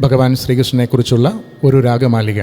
ഭഗവാൻ ശ്രീകൃഷ്ണനെക്കുറിച്ചുള്ള ഒരു രാഗമാലിക.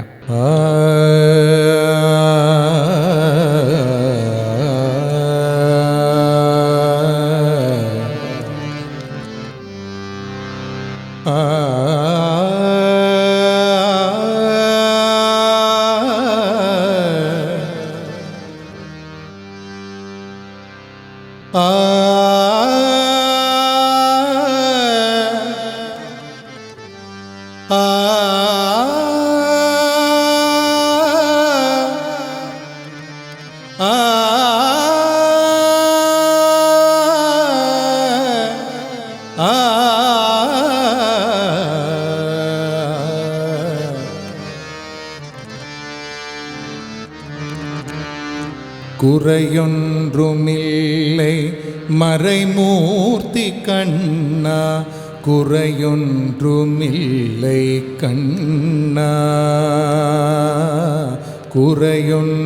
குறையொன்றுமில்லை மறைமூர்த்தி கண்ணா, குறையொன்றுமில்லை கண்ணா, குறையொன்றுமில்லை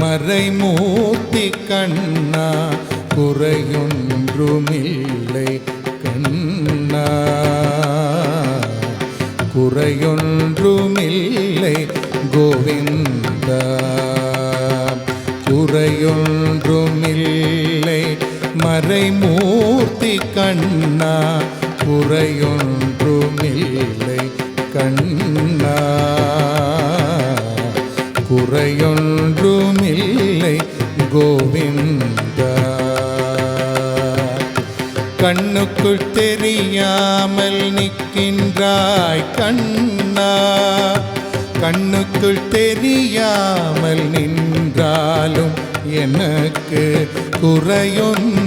மறைமூர்த்தி கண்ணா, குறையொன்றுமில்லை கண்ணா, குறையொன்றுமில்லை கோவிந்தா, குறையொன்றுமில்லை மறைமூர்த்தி கண்ணா, குறையொன்றுமில்லை கண்ணா, குறையொன்றுமில்லை கோவிந்தா. கண்ணுக்குள் தெரியாமல் நிற்கின்றாய் கண்ணா, கண்ணுக்குள் தெரியாமல் நின்றாலும் எனக்கு குறையொன்றுமில்லை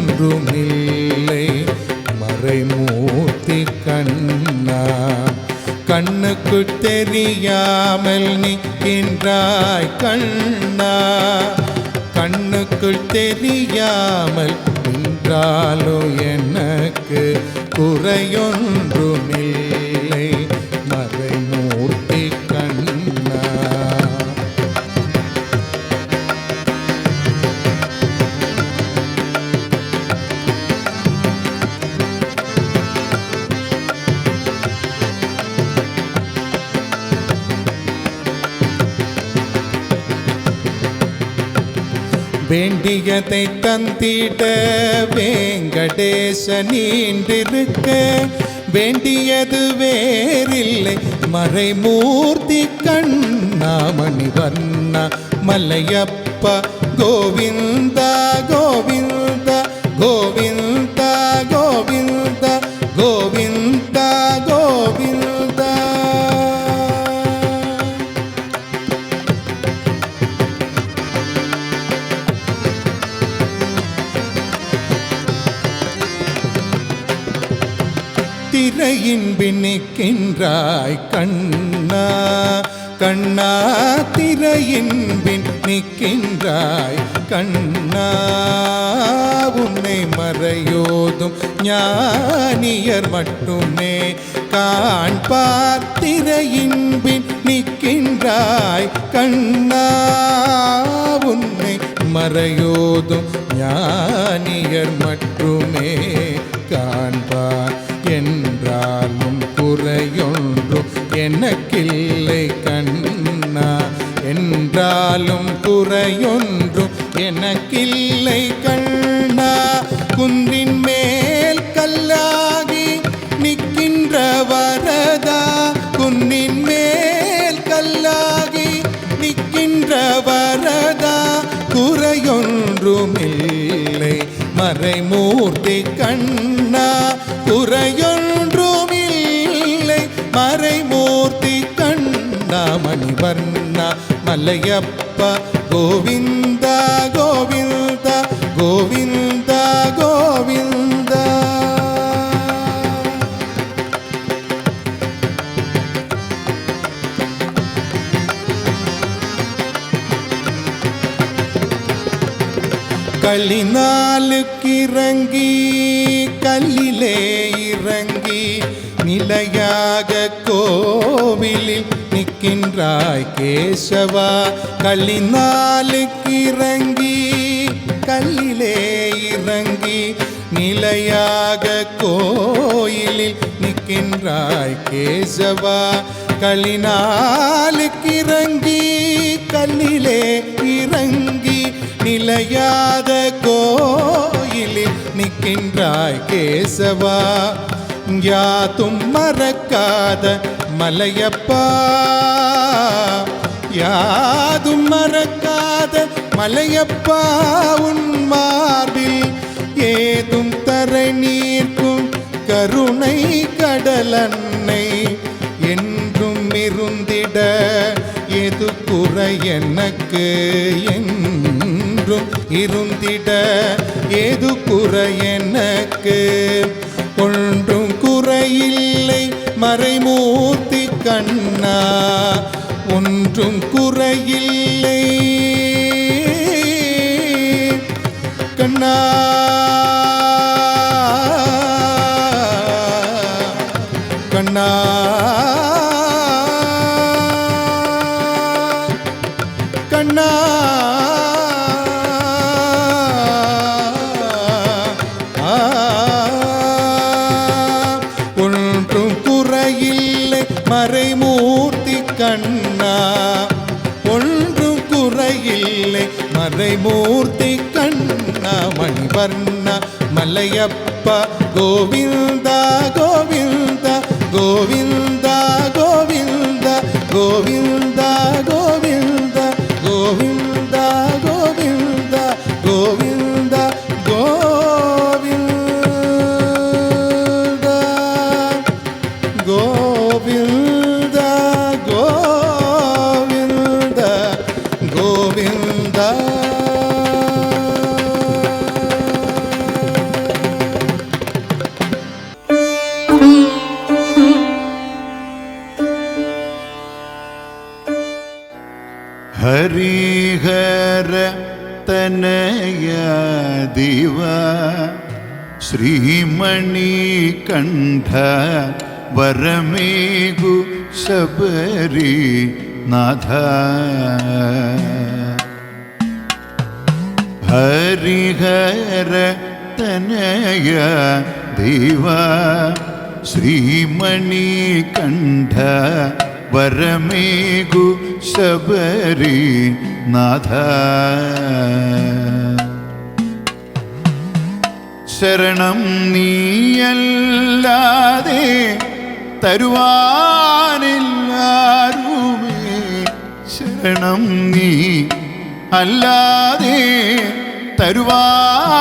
மறைமூர்த்தி கண்ணா. கண்ணுக்குள் தெரியாமல் நிற்கின்றாய் கண்ணா, கண்ணுக்குள் தெரியாமல் நின்றாலும் எனக்கு குறையொன்றுமில்லை மறைமூர்த்தி கண்ணா. வேண்டியதை தந்திட வேங்கடேசன் நீண்டிருக்க, வேண்டியது வேறில்லை மறைமூர்த்தி கண்ணா. மணிவண்ணா மலையப்பா கோவிந்தா கோவிந்தா கோவிந்தா கோவிந்தா கோவிந்தா கோவிந்தா. திரையின் பின்னிக்கின்றாய் கண்ணா, கண்ணா திரையின் பின்னிக்கின்றாய் கண்ணா. உன்னை மறையோதும் ஞானியர் மட்டுமே காண்பார். திரையின் பின்னிக்கின்றாய் கண்ணா, உன்னை மறையோதும் ஞானியர் மட்டுமே காண்பார். என்றாலும் குறையொன்றும் எனக்கில்லை கண்ணா, என்றாலும் குறையொன்றும் எனக்கில்லை கண்ணா. குன்றின் மேல் கல்லாகி நிற்கின்ற வரதா, குன்றின் மேல் கல்லாகி நிற்கின்ற வரதா, குறையொன்றுமில்லை மறைமூர்த்தி கண்ணா, குறையொன்றுமில்லை மறைமூர்த்தி கண்ணா. மணிவண்ணா மலையப்பா கோவிந்தா கோவிந்தா கோவிந்தா கோவிந்தா. களிநாளுக்கிறங்கி கல்லிலே இறங்கி நிலையாக கோவிலில் நிற்கின்றாய் கேசவா. களிநாளுக்கிறங்கி கல்லிலே இறங்கி நிலையாக கோயிலில் நிற்கின்றாய் கேசவா. களினாலுக்கிறங்கி கல்லிலே இறங்கி நிலையாத கோயிலில் நிற்கின்றாய் கேசவா. யாதும் மறக்காத மலையப்பா, யாதும் மறக்காத மலையப்பா, உன் மார்பில் ஏதும் தரை நீர்க்கும் கருணை கடலன்னை என்றும் இருந்திட எது குறை எனக்கு, என்றும் இருந்திட ஏது குறை எனக்கு. ஒன்றும் குறையில்லை மறைமூர்த்தி கண்ணா, ஒன்றும் குறையில்லை கண்ணா. கண்ணா கண்ணா ஒன்றும் குறையில்லை மறைமூர்த்தி கண்ணா, ஒன்றும் குறையில்லை மறைமூர்த்தி கண்ணா. மணிவர்ணா மலையப்பா கோவிந்தா கோவிந்தா கோவிந்தா கோவிந்தா கோவிந்தா கோவிந்தா கோவிந்தா கோவிந்தா கோவிந்தா கோவிந்தா கோவிந்தா கோவிந்தா கோவிந்தா. ഹരിഹര തനയ ദിവ ശ്രീമണികണ്ഠ വരമേഗു ശബരി നാഥ. ഹരിഹര തനയ ദിവ ശ്രീമണികണ്ഠ വരമേഗു ശബരി നാഥ. ശരണം നീയല്ലാതെ തരുവാനില്ലാരുമേ, ശരണം നീ അല്ലാതെ തരുവാനില്ലാരുമേ.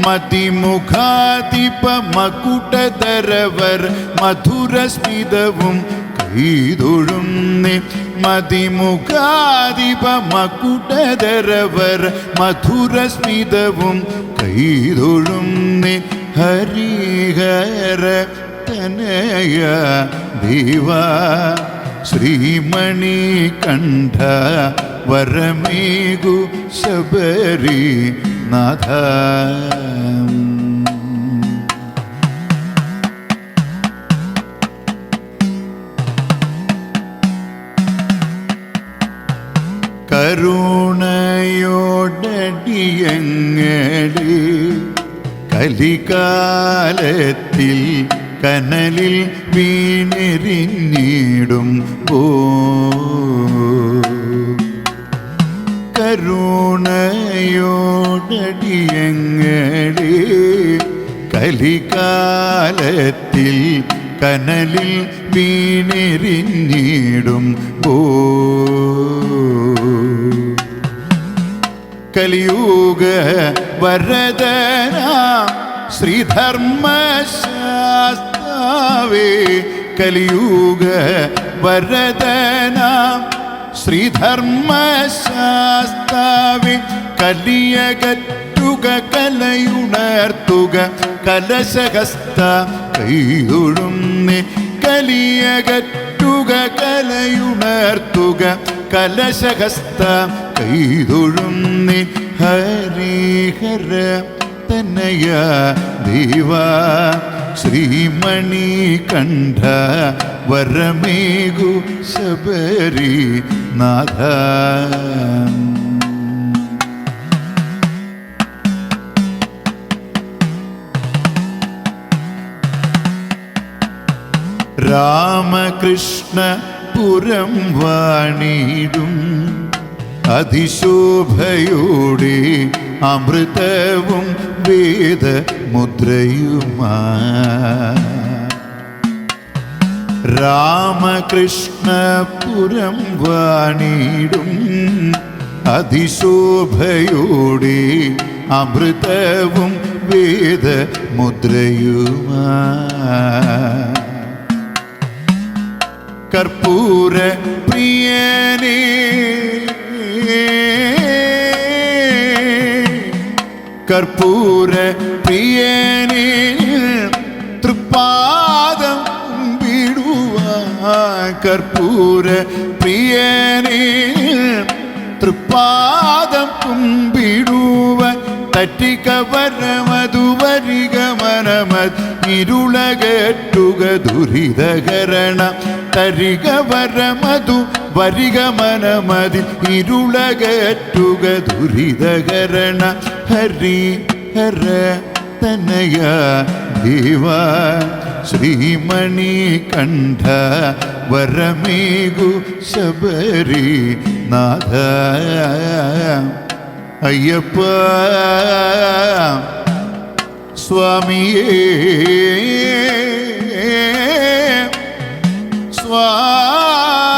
മതിമുഖാതിപ മകുടധരവർ മധുരസ്മിതവും കൈതൊഴുന്നേ. മതിമുഖാതിപ മകുടധരവർ മധുരസ്മിതവും കൈതൊഴുന്നേ. ഹരിഹര തനയ ദേവ ശ്രീമണികണ്ഠ വരമേഗു ശബരി നാഥ. കരുണയോടടിയങ്ങളെ കലികാലത്തിൽ കനലിൽ വീണെറിഞ്ഞിടും കരുണയോടടിയങ്ങളെ കലികാലത്തിൽ കനലിൽ വീണെറിഞ്ഞിടും കലിയുഗ വരദനാം ശ്രീധർമ്മശാസ്താവേ. കലിയുഗ വരദനാം ശ്രീധർമ്മശാസ്താവേ. കലിയകറ്റുക കലയുണർത്തുക കലശഹസ്ത കൈതൊഴുന്നേ. കലിയകറ്റുക കലയുണർത്തുക കലശഹസ്ത കൈതൊഴുന്നേ. ഹരിഹര തനയ ദേവ ശ്രീമണികണ്ഠ വരമേഗു ശബരി നാഥ. രാമകൃഷ്ണ പുരം വാണിടും അതിശോഭയോടെ അമൃതവും വേദമുദ്രയുമാ രാമകൃഷ്ണപുരം വാണിടും അതിശോഭയോടെ അമൃതവും വേദമുദ്രയുമാ കർപ്പൂര പ്രിയനേ കർപ്പൂര പ്രിയനേ തൃപ്പാദം കുമ്പിടുവാൻ കർപ്പൂര പ്രിയനേ തൃപ്പാദം കുമ്പിടുവാൻ തട്ടിക്കവരമതു വരികമനമത് ഇരുളകറ്റുക ദുരിതകരണ തരികവരമതു വരികമനമതിൽ ഇരുളകറ്റുക ദുരിതകരണ ഹരി ഹര തനയ ദേവ ശ്രീമണി കണ്ഠ വരമേകു ശബരി നാഥ അയ്യപ്പ സ്വാമിയേ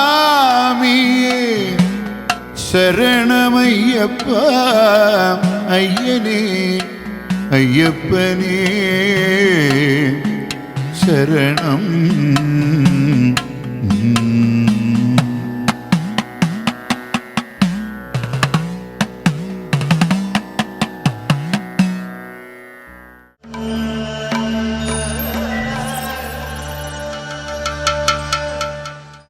സ്വാമിയേ ശരണമയ്യപ്പ അയ്യനേ അയ്യപ്പനേ ശരണം